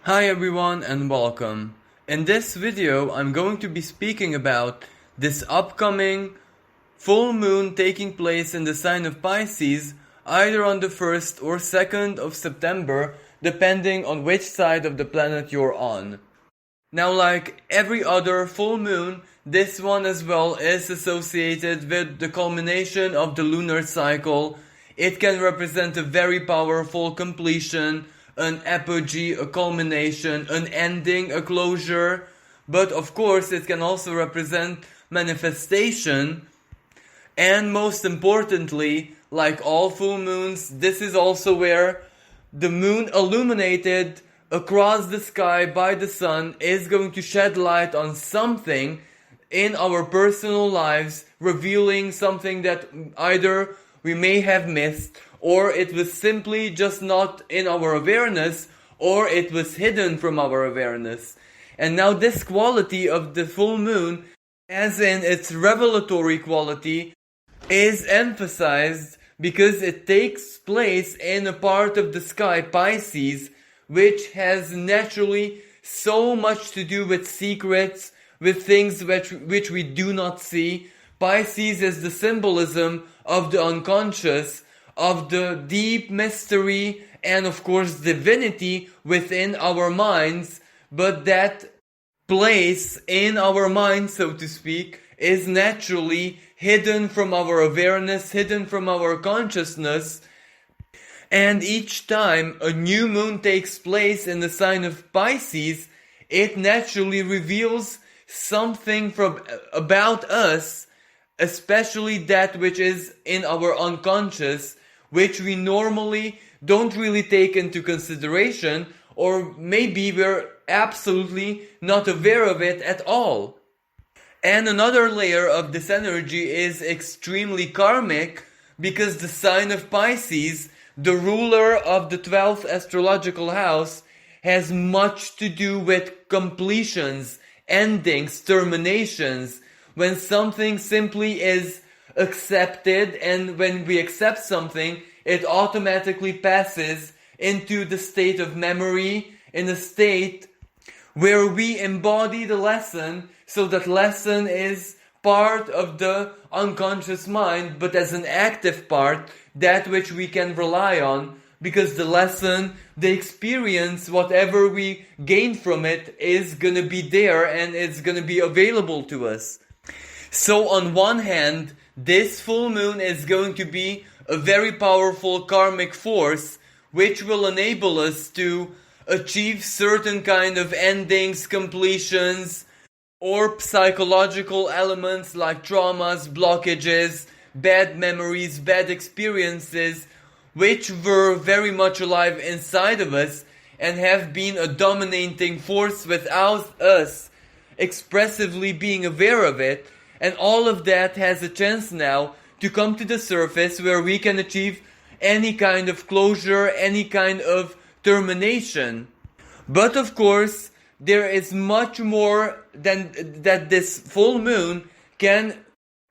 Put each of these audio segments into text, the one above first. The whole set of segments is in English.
Hi everyone and welcome. In this video I'm going to be speaking about this upcoming full moon taking place in the sign of Pisces either on the 1st or 2nd of September depending on which side of the planet you're on. Now, like every other full moon, this one as well is associated with the culmination of the lunar cycle. It can represent a very powerful completion, an apogee, a culmination, an ending, a closure. But of course, it can also represent manifestation. And most importantly, like all full moons, this is also where the moon illuminated across the sky by the sun is going to shed light on something in our personal lives, revealing something that either we may have missed, or it was simply just not in our awareness, or it was hidden from our awareness. And now this quality of the full moon, as in its revelatory quality, is emphasized because it takes place in a part of the sky, Pisces, which has naturally so much to do with secrets, with things which we do not see. Pisces is the symbolism of the unconscious, of the deep mystery, and of course divinity within our minds, but that place in our minds, so to speak, is naturally hidden from our awareness, hidden from our consciousness. And each time a new moon takes place in the sign of Pisces, it naturally reveals something about us, especially that which is in our unconscious, which we normally don't really take into consideration, or maybe we're absolutely not aware of it at all. And another layer of this energy is extremely karmic, because the sign of Pisces, the ruler of the 12th astrological house, has much to do with completions, endings, terminations. When something simply is accepted, and when we accept something, it automatically passes into the state of memory, in a state where we embody the lesson, so that lesson is part of the unconscious mind, but as an active part, that which we can rely on, because the lesson, the experience, whatever we gain from it is gonna be there and it's gonna be available to us. So on one hand, this full moon is going to be a very powerful karmic force which will enable us to achieve certain kind of endings, completions, or psychological elements like traumas, blockages, bad memories, bad experiences, which were very much alive inside of us and have been a dominating force without us expressively being aware of it. And all of that has a chance now to come to the surface, where we can achieve any kind of closure, any kind of termination. But of course, there is much more than that this full moon can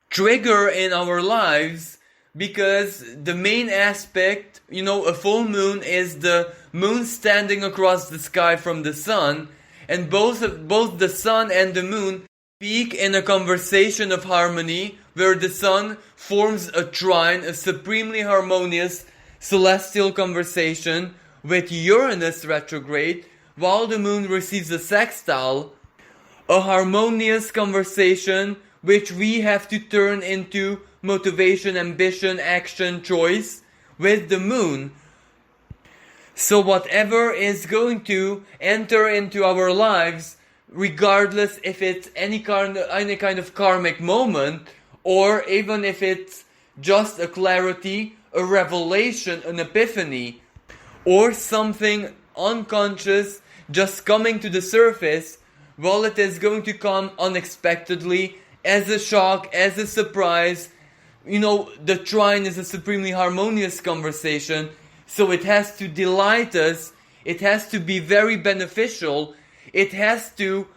trigger in our lives, because the main aspect, a full moon is the moon standing across the sky from the sun, and both the sun and the moon speak in a conversation of harmony, where the sun forms a trine, a supremely harmonious celestial conversation with Uranus retrograde, while the moon receives a sextile, a harmonious conversation which we have to turn into motivation, ambition, action, choice with the moon. So whatever is going to enter into our lives, regardless if it's any kind of karmic moment, or even if it's just a clarity, a revelation, an epiphany, or something unconscious just coming to the surface, well, it is going to come unexpectedly, as a shock, as a surprise. The trine is a supremely harmonious conversation, so it has to delight us, it has to be very beneficial, it has to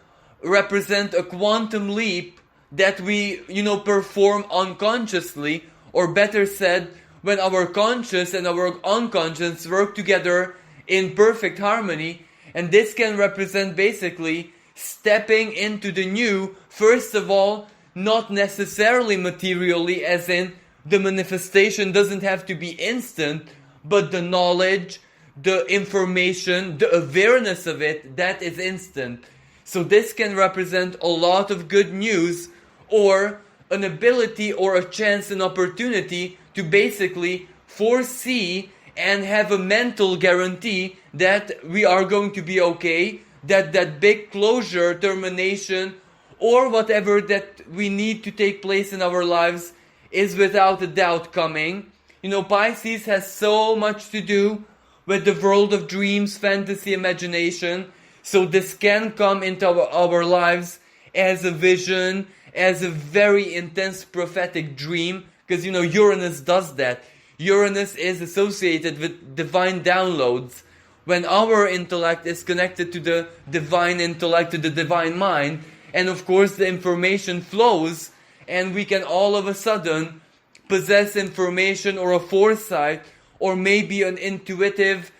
represent a quantum leap that we, perform unconsciously, or better said, when our conscious and our unconscious work together in perfect harmony, And this can represent basically stepping into the new, first of all, not necessarily materially, as in the manifestation doesn't have to be instant, but the knowledge, the information, the awareness of it, that is instant. So this can represent a lot of good news, or an ability or a chance, an opportunity to basically foresee and have a mental guarantee that we are going to be okay, that that big closure, termination, or whatever that we need to take place in our lives is without a doubt coming. You know, Pisces has so much to do with the world of dreams, fantasy, imagination. So this can come into our lives as a vision, as a very intense prophetic dream, because you know Uranus does that. Uranus is associated with divine downloads. When our intellect is connected to the divine intellect, to the divine mind, and of course the information flows, and we can all of a sudden possess information or a foresight, or maybe an intuitive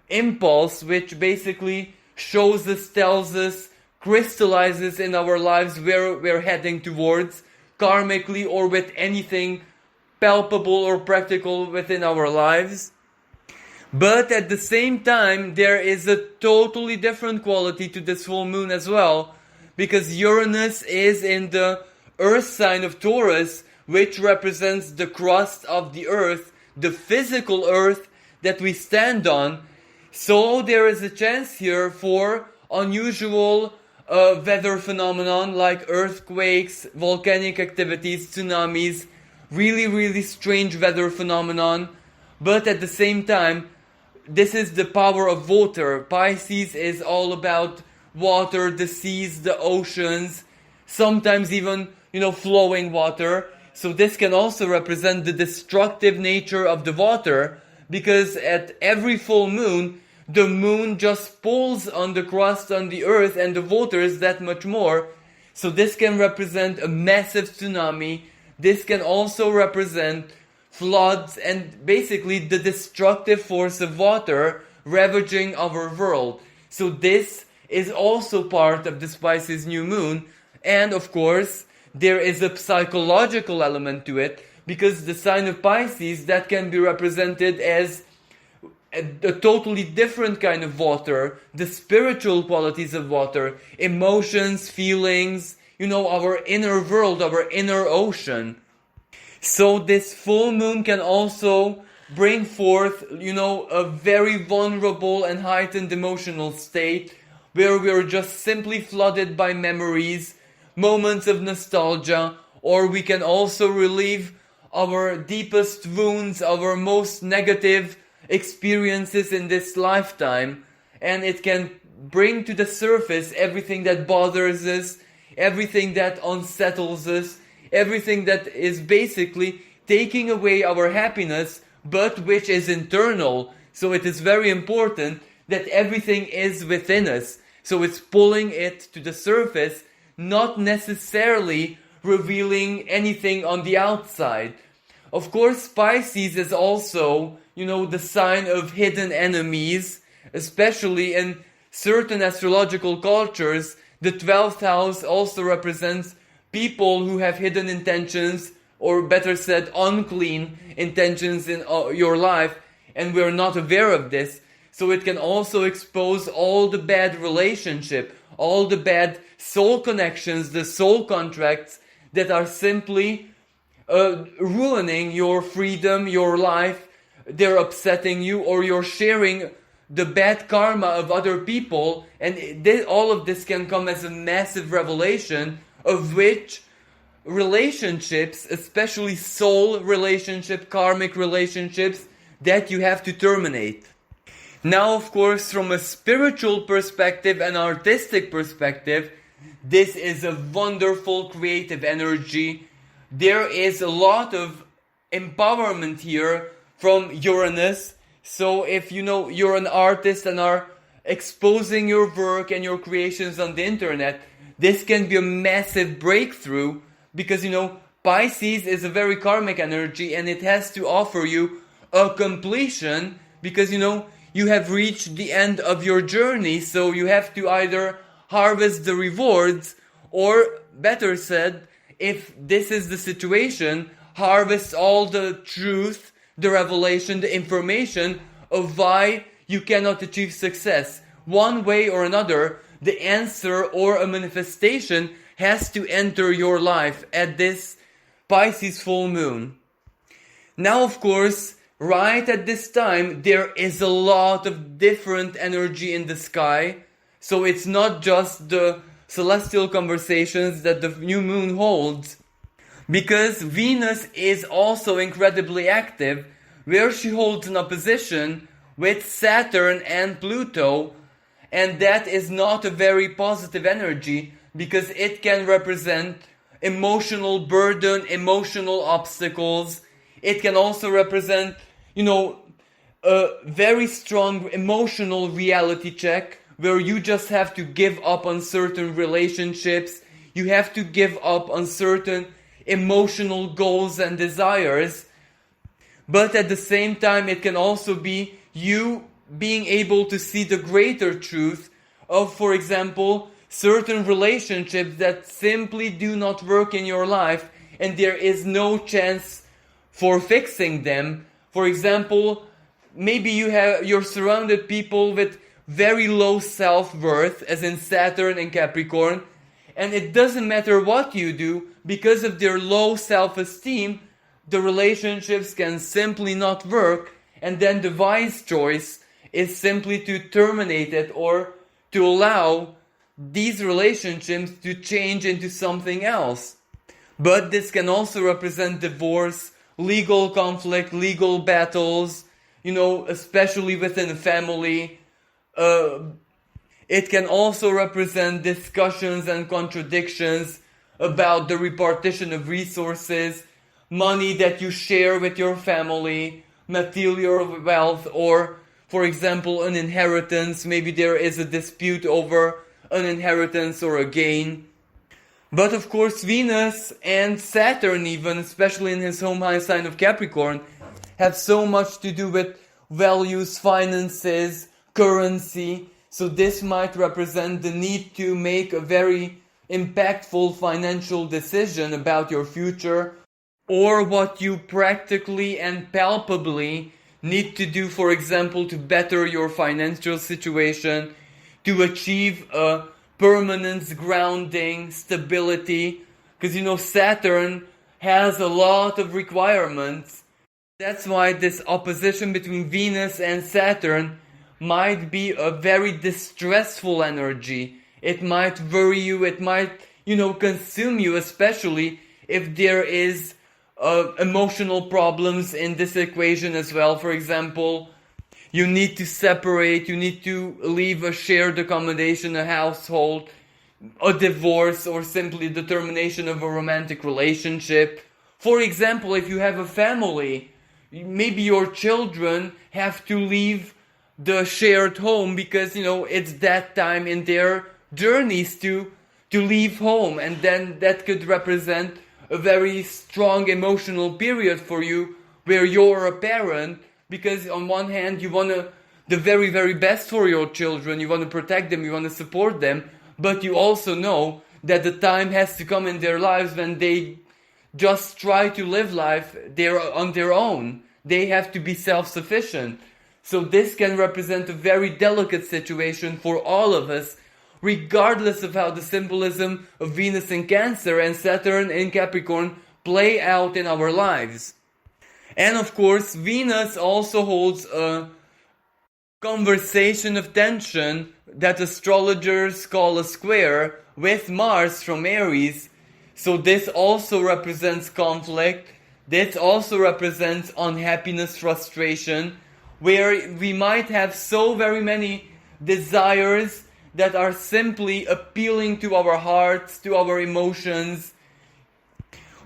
impulse, which basically shows us, tells us, crystallizes in our lives where we're heading towards, karmically or with anything palpable or practical within our lives. But at the same time, there is a totally different quality to this full moon as well, because Uranus is in the earth sign of Taurus, which represents the crust of the earth, the physical earth that we stand on. So there is a chance here for unusual weather phenomenon like earthquakes, volcanic activities, tsunamis, really strange weather phenomenon. But at the same time, this is the power of water. Pisces is all about water, the seas, the oceans, sometimes even, flowing water. So this can also represent the destructive nature of the water, because at every full moon, the moon just pulls on the crust on the earth and the waters that much more. So this can represent a massive tsunami. This can also represent floods and basically the destructive force of water ravaging our world. So this is also part of this Pisces new moon. And of course, there is a psychological element to it, because the sign of Pisces, that can be represented as a totally different kind of water, the spiritual qualities of water, emotions, feelings, our inner world, our inner ocean. So this full moon can also bring forth, a very vulnerable and heightened emotional state where we are just simply flooded by memories, moments of nostalgia, or we can also relieve our deepest wounds, our most negative experiences in this lifetime, and it can bring to the surface everything that bothers us, everything that unsettles us, everything that is basically taking away our happiness, but which is internal. So it is very important that everything is within us. So it's pulling it to the surface, not necessarily revealing anything on the outside. Of course, Pisces is also, the sign of hidden enemies, especially in certain astrological cultures. The 12th house also represents people who have hidden intentions, or better said, unclean intentions in your life, and we're not aware of this. So it can also expose all the bad relationship, all the bad soul connections, the soul contracts that are simply ruining your freedom, your life. They're upsetting you, or you're sharing the bad karma of other people, and all of this can come as a massive revelation of which relationships, especially soul relationship, karmic relationships, that you have to terminate. Now, of course, from a spiritual perspective and artistic perspective, this is a wonderful creative energy. There is a lot of empowerment here from Uranus. So if you're an artist and are exposing your work and your creations on the internet, this can be a massive breakthrough, because Pisces is a very karmic energy, and it has to offer you a completion, because you you have reached the end of your journey, so you have to either harvest the rewards, or better said, if this is the situation, harvest all the truth, the revelation, the information of why you cannot achieve success. One way or another, the answer or a manifestation has to enter your life at this Pisces full moon. Now, of course, right at this time, there is a lot of different energy in the sky. So it's not just the celestial conversations that the new moon holds. Because Venus is also incredibly active, where she holds an opposition with Saturn and Pluto. And that is not a very positive energy, because it can represent emotional burden, emotional obstacles. It can also represent, a very strong emotional reality check, where you just have to give up on certain relationships. You have to give up on certain emotional goals and desires. But at the same time, it can also be you being able to see the greater truth of, for example, certain relationships that simply do not work in your life, and there is no chance for fixing them. For example, maybe you're surrounded people with very low self-worth, as in Saturn and Capricorn, and it doesn't matter what you do, because of their low self-esteem, the relationships can simply not work, and then the wise choice is simply to terminate it, or to allow these relationships to change into something else. But this can also represent divorce, legal conflict, legal battles, especially within a family. It can also represent discussions and contradictions about the repartition of resources, money that you share with your family, material wealth, or, for example, an inheritance. Maybe there is a dispute over an inheritance or a gain. But of course, Venus and Saturn, even, especially in his home high sign of Capricorn, have so much to do with values, finances, currency. So this might represent the need to make a very impactful financial decision about your future, or what you practically and palpably need to do, for example, to better your financial situation, to achieve a permanence, grounding, stability. Because Saturn has a lot of requirements. That's why this opposition between Venus and Saturn might be a very distressful energy. It might worry you, it might, consume you, especially if there is emotional problems in this equation as well. For example, you need to separate, you need to leave a shared accommodation, a household, a divorce, or simply the termination of a romantic relationship. For example, if you have a family, maybe your children have to leave the shared home because, it's that time in their journeys to leave home. And then that could represent a very strong emotional period for you where you're a parent, because on one hand you want the very, very best for your children, you want to protect them, you want to support them, but you also know that the time has to come in their lives when they just try to live life on their own. They have to be self-sufficient. So this can represent a very delicate situation for all of us, regardless of how the symbolism of Venus in Cancer and Saturn in Capricorn play out in our lives. And of course, Venus also holds a conversation of tension that astrologers call a square with Mars from Aries. So this also represents conflict. This also represents unhappiness, frustration, where we might have so very many desires that are simply appealing to our hearts, to our emotions.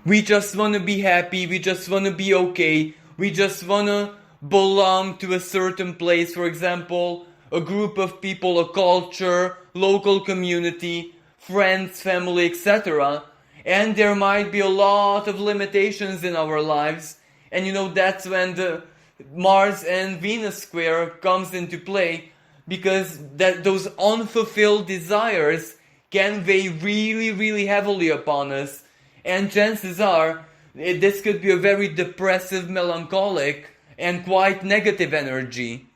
We just want to be happy, we just want to be okay, we just want to belong to a certain place, for example, a group of people, a culture, local community, friends, family, etc. And there might be a lot of limitations in our lives, and that's when the Mars and Venus square comes into play, because those unfulfilled desires can weigh really, really heavily upon us, and chances are this could be a very depressive, melancholic, and quite negative energy.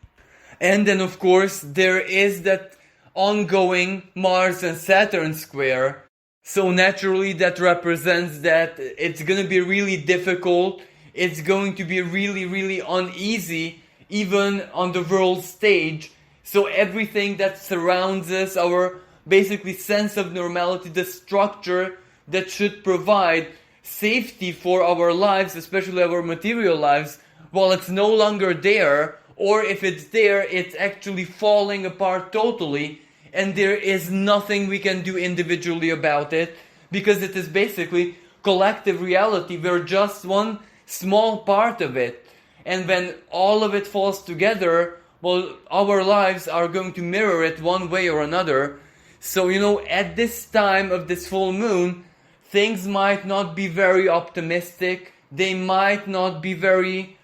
And then of course there is that ongoing Mars and Saturn square. So naturally that represents that it's going to be really difficult, it's going to be really, really uneasy, even on the world stage. So everything that surrounds us, our basically sense of normality, the structure that should provide safety for our lives, especially our material lives, while it's no longer there, or if it's there, it's actually falling apart totally, and there is nothing we can do individually about it, because it is basically collective reality. We're just one small part of it, and when all of it falls together, well, our lives are going to mirror it one way or another. So, at this time of this full moon, things might not be very optimistic, they might not be very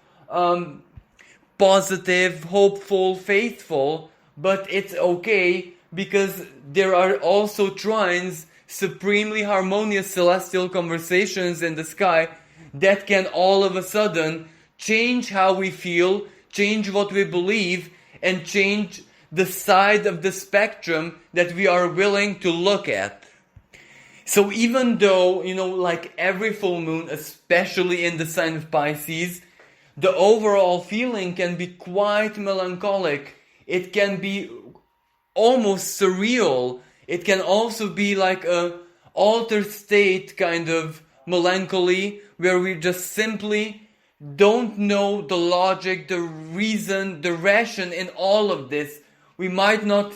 positive, hopeful, faithful, but it's okay, because there are also trines, supremely harmonious celestial conversations in the sky that can all of a sudden change how we feel, change what we believe, and change the side of the spectrum that we are willing to look at. So even though, like every full moon, especially in the sign of Pisces, the overall feeling can be quite melancholic. It can be almost surreal. It can also be like a altered state kind of melancholy, where we just simply don't know the logic, the reason, the ration in all of this. We might not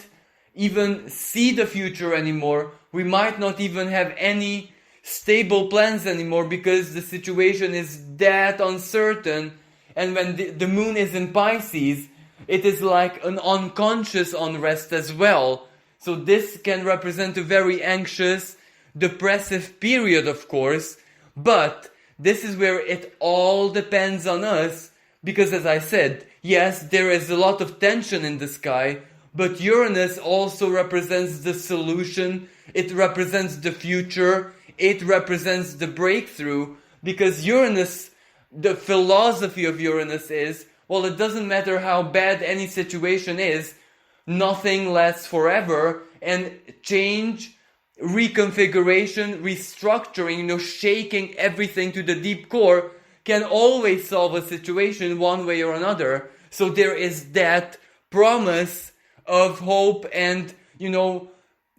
even see the future anymore. We might not even have any stable plans anymore, because the situation is that uncertain. And when the moon is in Pisces, it is like an unconscious unrest as well. So this can represent a very anxious, depressive period, of course. But this is where it all depends on us. Because as I said, yes, there is a lot of tension in the sky, but Uranus also represents the solution. It represents the future. It represents the breakthrough. Because Uranus, the philosophy of Uranus is, well, it doesn't matter how bad any situation is, nothing lasts forever, and change, reconfiguration, restructuring, shaking everything to the deep core can always solve a situation one way or another. So there is that promise of hope and,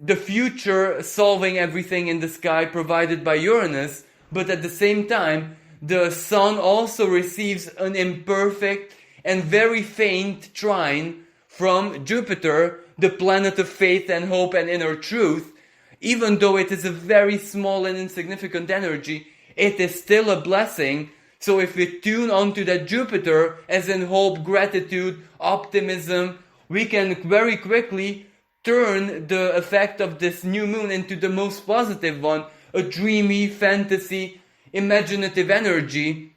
the future solving everything in the sky provided by Uranus. But at the same time, the sun also receives an imperfect and very faint trine from Jupiter, the planet of faith and hope and inner truth. Even though it is a very small and insignificant energy, it is still a blessing. So if we tune onto that Jupiter, as in hope, gratitude, optimism, we can very quickly turn the effect of this new moon into the most positive one, a dreamy, fantasy, imaginative energy.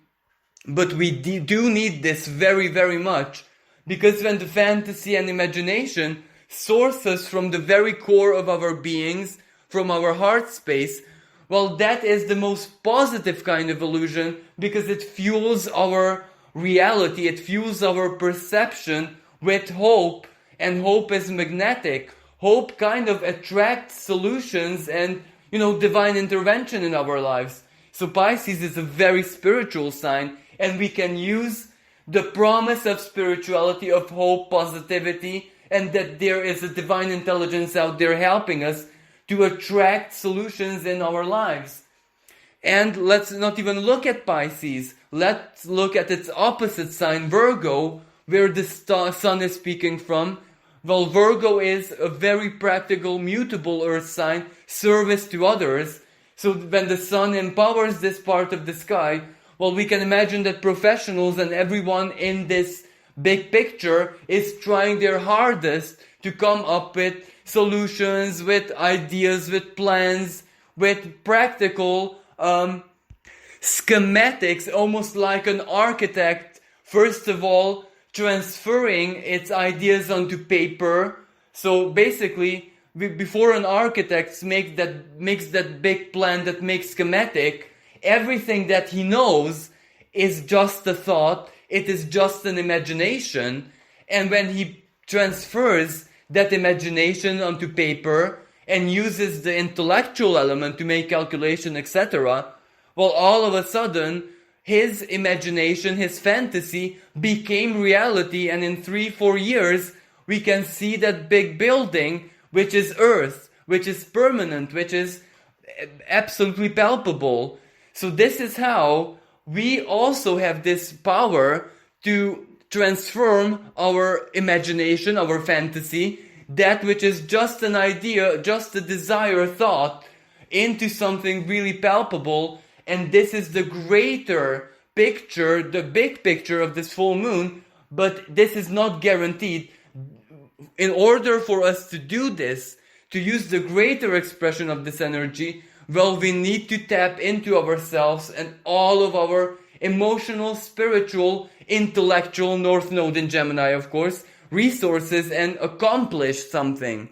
But we do need this very, very much, because when the fantasy and imagination source us from the very core of our beings, from our heart space, well, that is the most positive kind of illusion, because it fuels our reality, it fuels our perception with hope, and hope is magnetic. Hope kind of attracts solutions and, divine intervention in our lives. So Pisces is a very spiritual sign, and we can use the promise of spirituality, of hope, positivity, and that there is a divine intelligence out there helping us to attract solutions in our lives. And let's not even look at Pisces. Let's look at its opposite sign, Virgo, where the sun is speaking from. Well, Virgo is a very practical, mutable earth sign, service to others. So when the sun empowers this part of the sky, well, we can imagine that professionals and everyone in this big picture is trying their hardest to come up with solutions, with ideas, with plans, with practical schematics, almost like an architect first of all, transferring its ideas onto paper. So basically, before an architect makes that big plan, that makes schematic, everything that he knows is just a thought, it is just an imagination. And when he transfers that imagination onto paper and uses the intellectual element to make calculation, etc., well, all of a sudden, his imagination, his fantasy became reality, and in 3-4 years, we can see that big building, which is Earth, which is permanent, which is absolutely palpable. So this is how we also have this power to transform our imagination, our fantasy, that which is just an idea, just a desire, thought, into something really palpable. And this is the greater picture, the big picture of this full moon, but this is not guaranteed. In order for us to do this, to use the greater expression of this energy, well, we need to tap into ourselves and all of our emotional, spiritual, intellectual, North Node in Gemini, of course, resources, and accomplish something.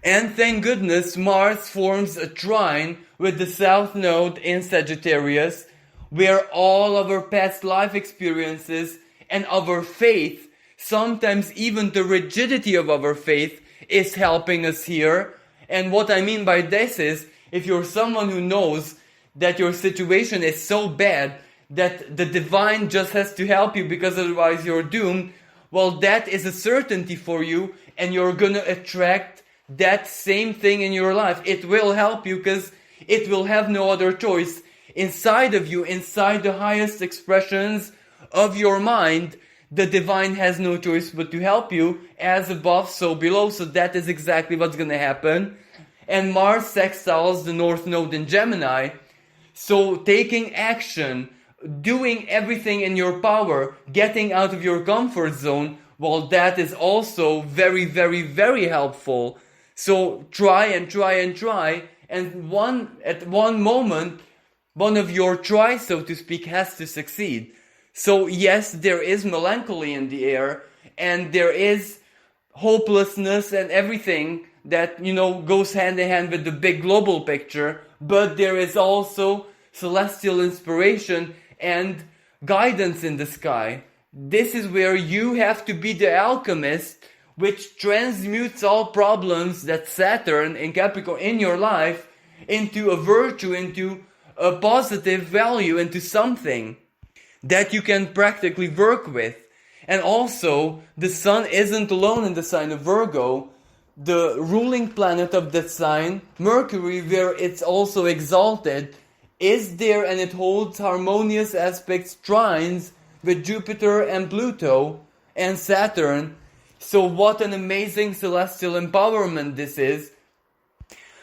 And thank goodness Mars forms a trine with the South Node in Sagittarius, where all of our past life experiences and our faith, sometimes even the rigidity of our faith, is helping us here. And what I mean by this is, if you're someone who knows that your situation is so bad that the divine just has to help you because otherwise you're doomed, well, that is a certainty for you, and you're gonna attract that same thing in your life. It will help you because it will have no other choice. Inside of you, inside the highest expressions of your mind, the divine has no choice but to help you, as above, so below. So that is exactly what's gonna happen. And Mars sextiles the North Node in Gemini. So taking action, doing everything in your power, getting out of your comfort zone, well, that is also very, very, very helpful. So try and try and try, and at one moment, one of your tries, so to speak, has to succeed. So yes, there is melancholy in the air, and there is hopelessness and everything that, goes hand in hand with the big global picture, but there is also celestial inspiration and guidance in the sky. This is where you have to be the alchemist, which transmutes all problems that Saturn in Capricorn in your life into a virtue, into a positive value, into something that you can practically work with. And also, the Sun isn't alone in the sign of Virgo. The ruling planet of that sign, Mercury, where it's also exalted, is there, and it holds harmonious aspects, trines with Jupiter and Pluto and Saturn. So what an amazing celestial empowerment this is.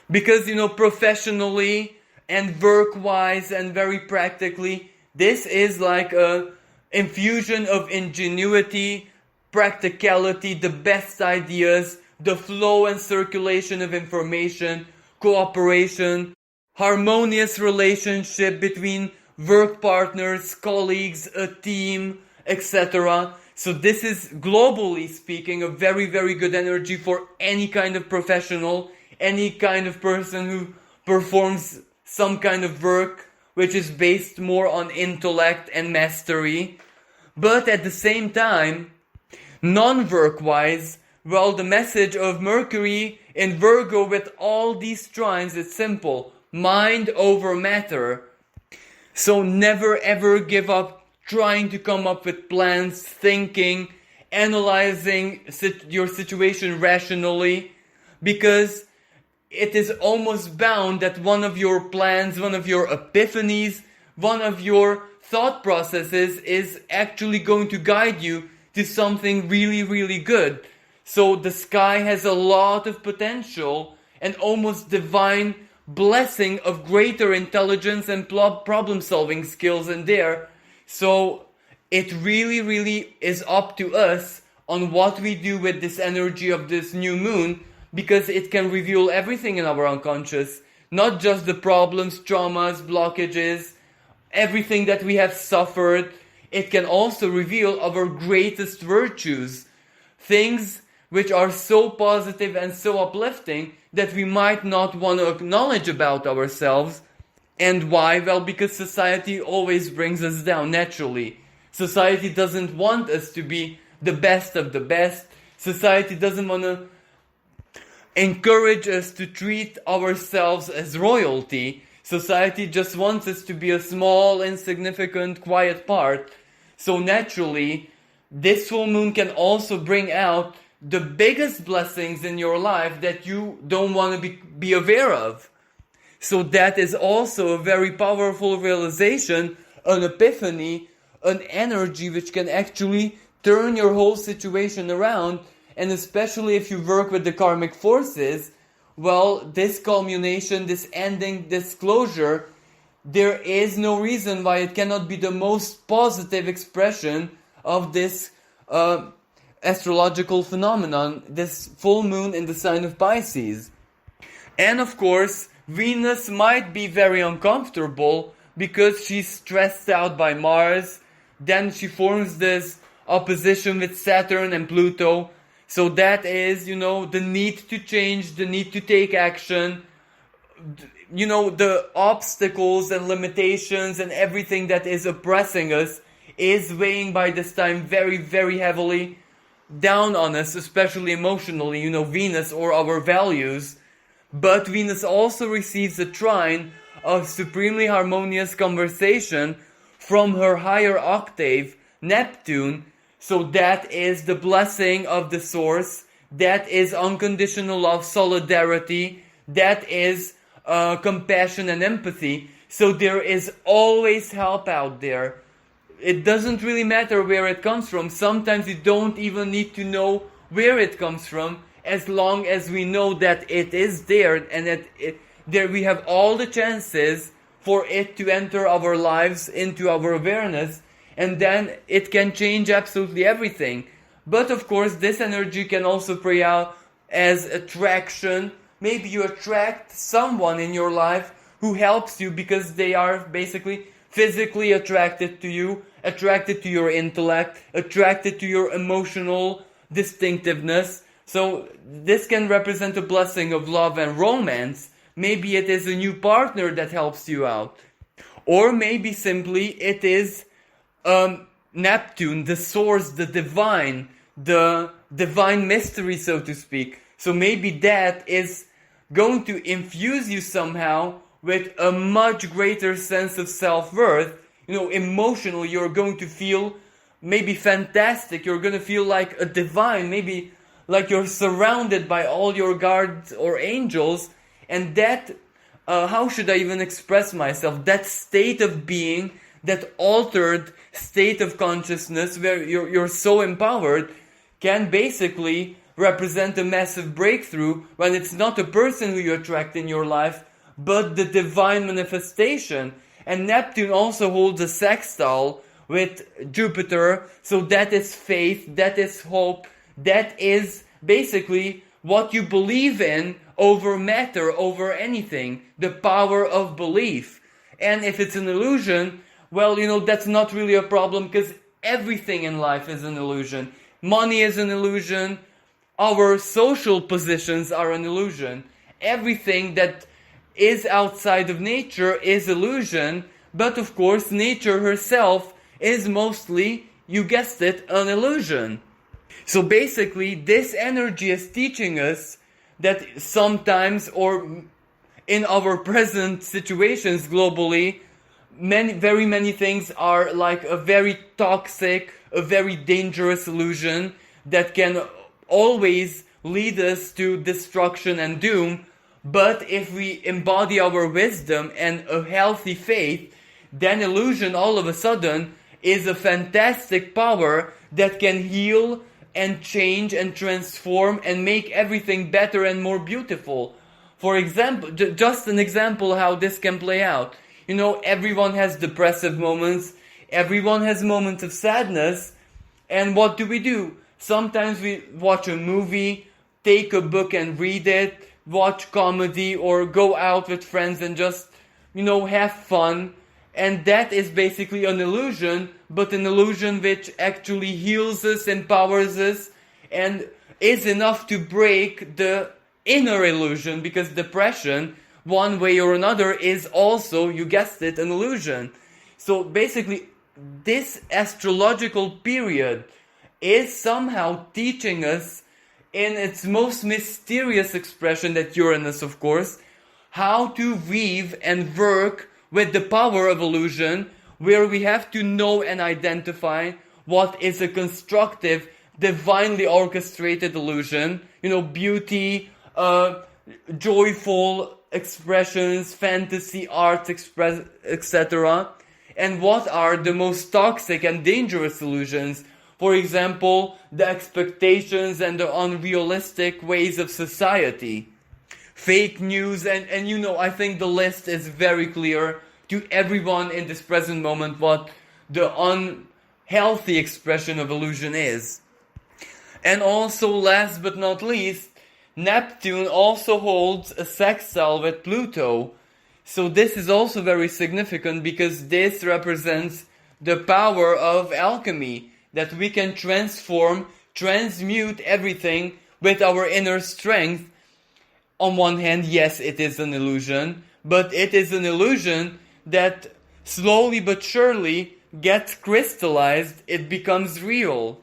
Because, professionally and work-wise and very practically, this is like a infusion of ingenuity, practicality, the best ideas, the flow and circulation of information, cooperation, harmonious relationship between work partners, colleagues, a team, etc. So this is, globally speaking, a very, very good energy for any kind of professional, any kind of person who performs some kind of work which is based more on intellect and mastery. But at the same time, non-work-wise, well, the message of Mercury in Virgo with all these trines is simple: mind over matter. So never ever give up trying to come up with plans, thinking, analyzing your situation rationally, because it is almost bound that one of your plans, one of your epiphanies, one of your thought processes is actually going to guide you to something really, really good. So the sky has a lot of potential and almost divine blessing of greater intelligence and problem solving skills in there. So it really, really is up to us on what we do with this energy of this new moon, because it can reveal everything in our unconscious, not just the problems, traumas, blockages, everything that we have suffered. it can also reveal our greatest virtues. Things which are so positive and so uplifting that we might not want to acknowledge about ourselves. And why? Well, because society always brings us down naturally. Society doesn't want us to be the best of the best. Society doesn't want to encourage us to treat ourselves as royalty. Society just wants us to be a small, insignificant, quiet part. So naturally, this full moon can also bring out the biggest blessings in your life that you don't want to be aware of. So that is also a very powerful realization, an epiphany, an energy which can actually turn your whole situation around. And especially if you work with the karmic forces, well, this culmination, this ending, this closure, there is no reason why it cannot be the most positive expression of this astrological phenomenon, this full moon in the sign of Pisces. And of course, Venus might be very uncomfortable because she's stressed out by Mars. Then she forms this opposition with Saturn and Pluto. So that is, the need to change, the need to take action, the obstacles and limitations and everything that is oppressing us is weighing by this time very, very heavily down on us, especially emotionally, Venus or our values. But Venus also receives a trine of supremely harmonious conversation from her higher octave, Neptune. So that is the blessing of the source, that is unconditional love, solidarity, that is compassion and empathy. So there is always help out there. It doesn't really matter where it comes from. Sometimes you don't even need to know where it comes from, as long as we know that it is there and that there we have all the chances for it to enter our lives, into our awareness, and then it can change absolutely everything. But of course, this energy can also play out as attraction. Maybe you attract someone in your life who helps you because they are basically physically attracted to you, attracted to your intellect, attracted to your emotional distinctiveness. So this can represent a blessing of love and romance. Maybe it is a new partner that helps you out. Or maybe simply it is Neptune, the source, the divine mystery, so to speak. So maybe that is going to infuse you somehow with a much greater sense of self-worth. Emotionally, you're going to feel maybe fantastic. You're going to feel like a divine, maybe like you're surrounded by all your guards or angels. And that, how should I even express myself? That state of being, that altered state of consciousness where you're so empowered, can basically represent a massive breakthrough when it's not a person who you attract in your life, but the divine manifestation. And Neptune also holds a sextile with Jupiter, so that is faith, that is hope, that is basically what you believe in over matter, over anything, the power of belief. And if it's an illusion, well, that's not really a problem, because everything in life is an illusion. Money is an illusion. Our social positions are an illusion. Everything that is outside of nature is illusion. But of course, nature herself is mostly, you guessed it, an illusion. So basically, this energy is teaching us that sometimes, or in our present situations globally, very many things are like a very toxic, a very dangerous illusion that can always lead us to destruction and doom. But if we embody our wisdom and a healthy faith, then illusion all of a sudden is a fantastic power that can heal and change and transform and make everything better and more beautiful. For example, just an example how this can play out. Everyone has depressive moments, everyone has moments of sadness, and what do? Sometimes we watch a movie, take a book and read it, watch comedy, or go out with friends and just, have fun. And that is basically an illusion, but an illusion which actually heals us, empowers us, and is enough to break the inner illusion, because depression, one way or another, is also, you guessed it, an illusion. So basically, this astrological period is somehow teaching us, in its most mysterious expression, that Uranus, of course, how to weave and work with the power of illusion, where we have to know and identify what is a constructive, divinely orchestrated illusion, beauty, joyful expressions, fantasy, art, etc., and what are the most toxic and dangerous illusions. For example, the expectations and the unrealistic ways of society. Fake news, and I think the list is very clear to everyone in this present moment what the unhealthy expression of illusion is. And also, last but not least, Neptune also holds a sextile with Pluto. So this is also very significant, because this represents the power of alchemy, that we can transmute everything with our inner strength. On one hand, yes, it is an illusion, but it is an illusion that slowly but surely gets crystallized, it becomes real.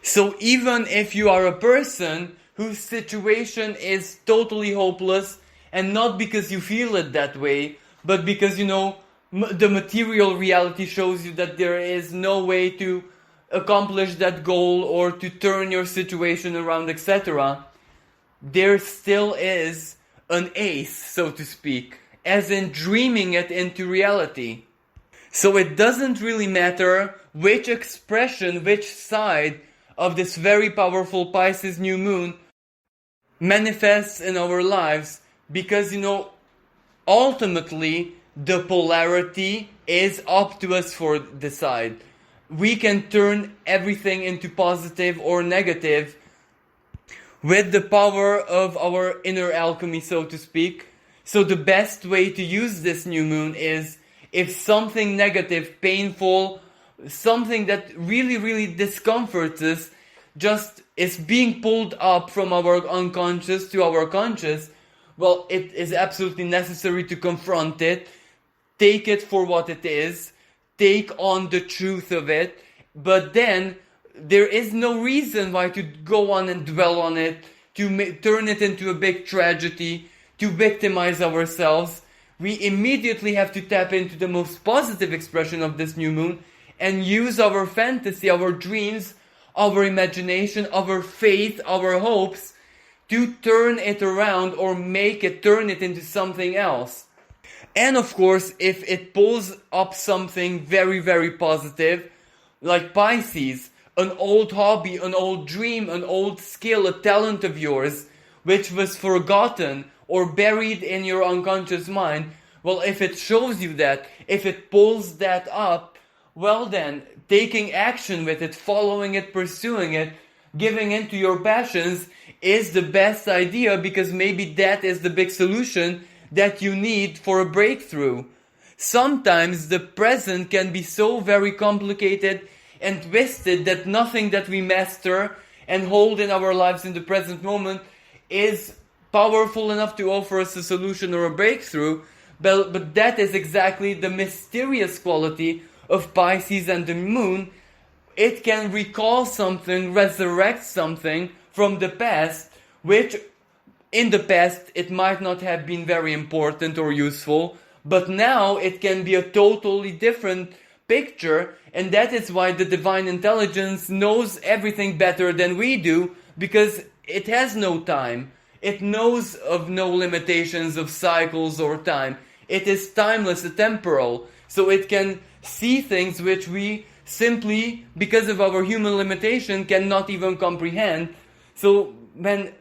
So even if you are a person whose situation is totally hopeless, and not because you feel it that way, but because, the material reality shows you that there is no way to accomplish that goal or to turn your situation around, etc., there still is an ace, so to speak, as in dreaming it into reality. So it doesn't really matter which expression, which side of this very powerful Pisces new moon manifests in our lives, because, ultimately the polarity is up to us for decide. We can turn everything into positive or negative with the power of our inner alchemy, so to speak. So the best way to use this new moon is, if something negative, painful, something that really, really discomforts us, just is being pulled up from our unconscious to our conscious, well, it is absolutely necessary to confront it, take it for what it is, take on the truth of it, but then there is no reason why to go on and dwell on it, to turn it into a big tragedy, to victimize ourselves. We immediately have to tap into the most positive expression of this new moon and use our fantasy, our dreams, our imagination, our faith, our hopes to turn it around or turn it into something else. And of course, if it pulls up something very, very positive, like Pisces, an old hobby, an old dream, an old skill, a talent of yours, which was forgotten or buried in your unconscious mind, well, if it shows you that, if it pulls that up, well then, taking action with it, following it, pursuing it, giving into your passions is the best idea, because maybe that is the big solution that you need for a breakthrough. Sometimes the present can be so very complicated and twisted that nothing that we master and hold in our lives in the present moment is powerful enough to offer us a solution or a breakthrough. But that is exactly the mysterious quality of Pisces and the moon. It can recall something, resurrect something from the past, which in the past it might not have been very important or useful, but now it can be a totally different picture, and that is why the divine intelligence knows everything better than we do, because it has no time. It knows of no limitations of cycles or time. It is timeless, atemporal, so it can see things which we simply, because of our human limitation, cannot even comprehend. So when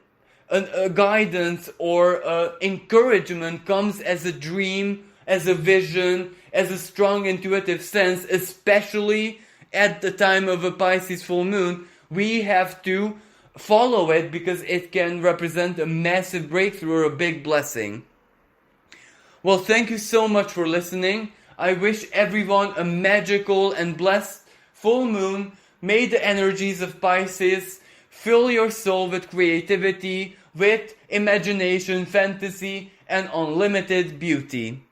a guidance or encouragement comes as a dream, as a vision, as a strong intuitive sense, especially at the time of a Pisces full moon, we have to follow it, because it can represent a massive breakthrough or a big blessing. Well, thank you so much for listening. I wish everyone a magical and blessed full moon. May the energies of Pisces fill your soul with creativity, wit, imagination, fantasy, and unlimited beauty.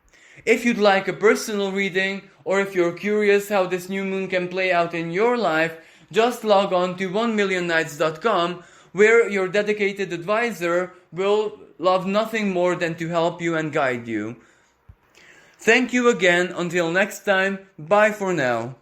If you'd like a personal reading, or if you're curious how this new moon can play out in your life, just log on to 1millionnights.com, where your dedicated advisor will love nothing more than to help you and guide you. Thank you again. Until next time, bye for now.